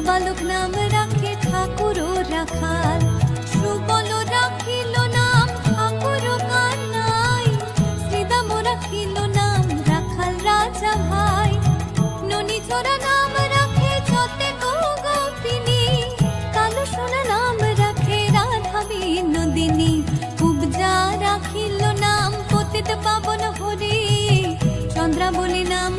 বালক নাম রাখে ঠাকুর ও রাখাল, সুবল রাখিল নাম ঠাকুর কানাই, শ্রীদাম রাখিল নাম রাখাল রাজা ভাই, ননী ছোড়া নাম রাখে যতে গোপিনী, কালো সোনা নাম রাখে রাধা বিনোদিনী, উপজা রাখিল নাম পতিত পাবন হরি, চন্দ্রাবলী নাম